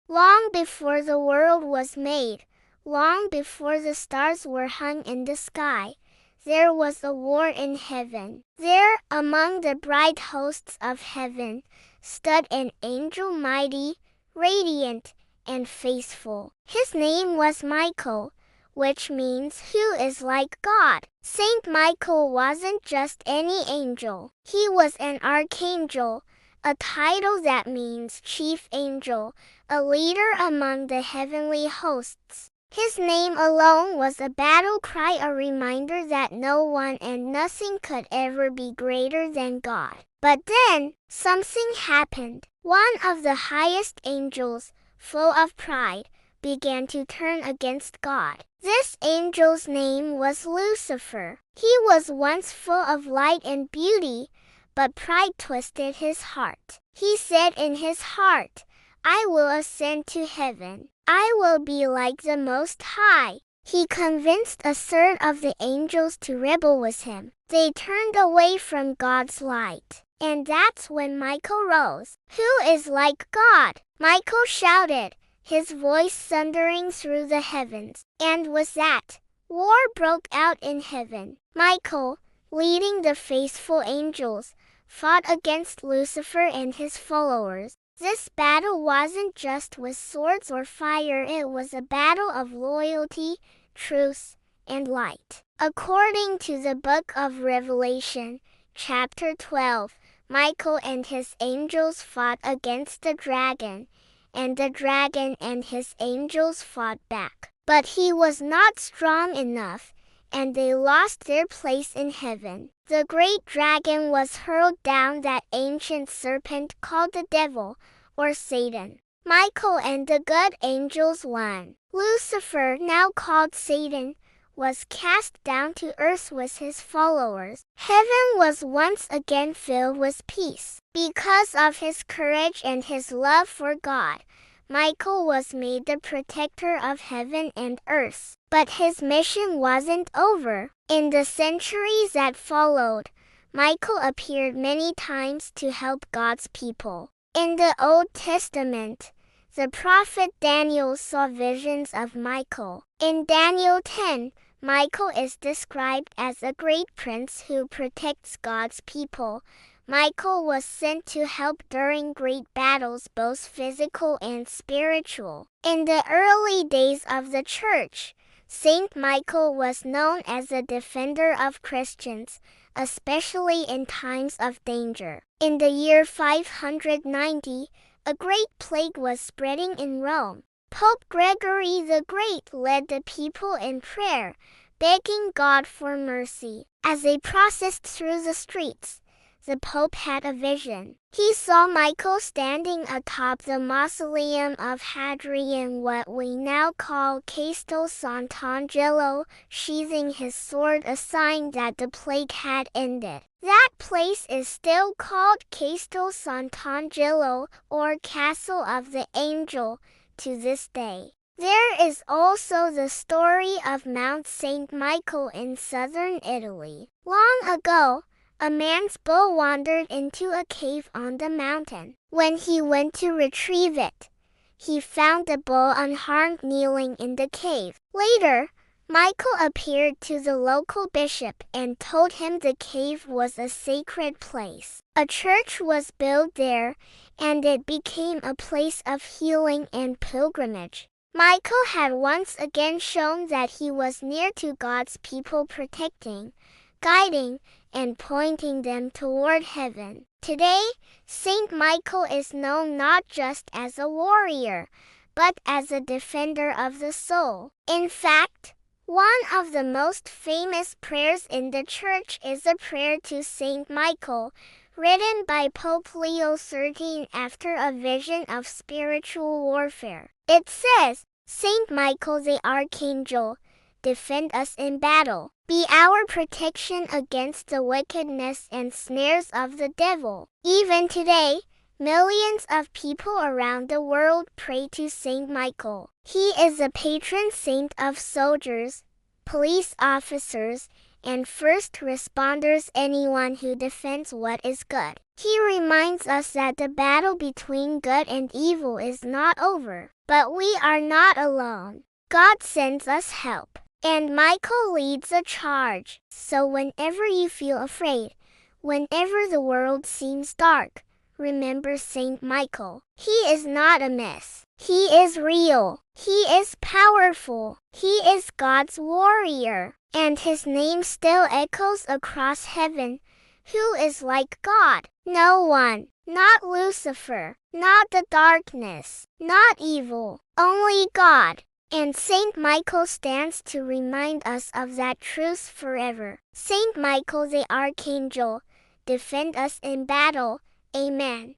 Long before the world was made, long before the stars were hung in the sky, there was a war in heaven. There, among the bright hosts of heaven, stood an angel mighty, radiant, and faithful. His name was Michael, which means who is like God. Saint Michael wasn't just any angel. He was an archangel, a title that means chief angel, a leader among the heavenly hosts. His name alone was a battle cry, a reminder that no one and nothing could ever be greater than God. But then, something happened. One of the highest angels, full of pride, began to turn against God. This angel's name was Lucifer. He was once full of light and beauty, but pride twisted his heart. He said in his heart, "I will ascend to heaven. I will be like the Most High." He convinced a third of the angels to rebel with him. They turned away from God's light. And that's when Michael rose. "Who is like God?" Michael shouted, his voice thundering through the heavens. And with that, war broke out in heaven. Michael, leading the faithful angels, fought against Lucifer and his followers. This battle wasn't just with swords or fire, it was a battle of loyalty, truth, and light. According to the book of Revelation, chapter 12, Michael and his angels fought against the dragon, and the dragon and his angels fought back. But he was not strong enough, and they lost their place in heaven. The great dragon was hurled down, that ancient serpent called the devil, or Satan. Michael and the good angels won. Lucifer, now called Satan, was cast down to earth with his followers. Heaven was once again filled with peace. Because of his courage and his love for God, Michael was made the protector of heaven and earth. But his mission wasn't over. In the centuries that followed, Michael appeared many times to help God's people. In the Old Testament, the prophet Daniel saw visions of Michael. In Daniel 10, Michael is described as a great prince who protects God's people. Michael was sent to help during great battles, both physical and spiritual. In the early days of the church, Saint Michael was known as a defender of Christians, especially in times of danger. In the year 590, a great plague was spreading in Rome. Pope Gregory the Great led the people in prayer, begging God for mercy. As they processed through the streets, the Pope had a vision. He saw Michael standing atop the mausoleum of Hadrian, what we now call Castel Sant'Angelo, sheathing his sword, a sign that the plague had ended. That place is still called Castel Sant'Angelo, or Castle of the Angel, to this day. There is also the story of Mount Saint Michael in southern Italy. Long ago, a man's bow wandered into a cave on the mountain. When he went to retrieve it, he found the bow unharmed kneeling in the cave. Later, Michael appeared to the local bishop and told him the cave was a sacred place. A church was built there, and it became a place of healing and pilgrimage. Michael had once again shown that he was near to God's people, protecting, guiding, and pointing them toward heaven. Today, Saint Michael is known not just as a warrior, but as a defender of the soul. In fact, one of the most famous prayers in the church is a prayer to Saint Michael, written by Pope Leo XIII after a vision of spiritual warfare. It says, "Saint Michael the Archangel, defend us in battle. Be our protection against the wickedness and snares of the devil." Even today, millions of people around the world pray to Saint Michael. He is a patron saint of soldiers, police officers, and first responders, anyone who defends what is good. He reminds us that the battle between good and evil is not over, but we are not alone. God sends us help, and Michael leads a charge. So whenever you feel afraid, whenever the world seems dark, remember Saint Michael. He is not a myth. He is real. He is powerful. He is God's warrior, and his name still echoes across heaven. Who is like God? No one. Not Lucifer. Not the darkness. Not evil. Only God. And Saint Michael stands to remind us of that truth forever. Saint Michael the Archangel, defend us in battle. Amen.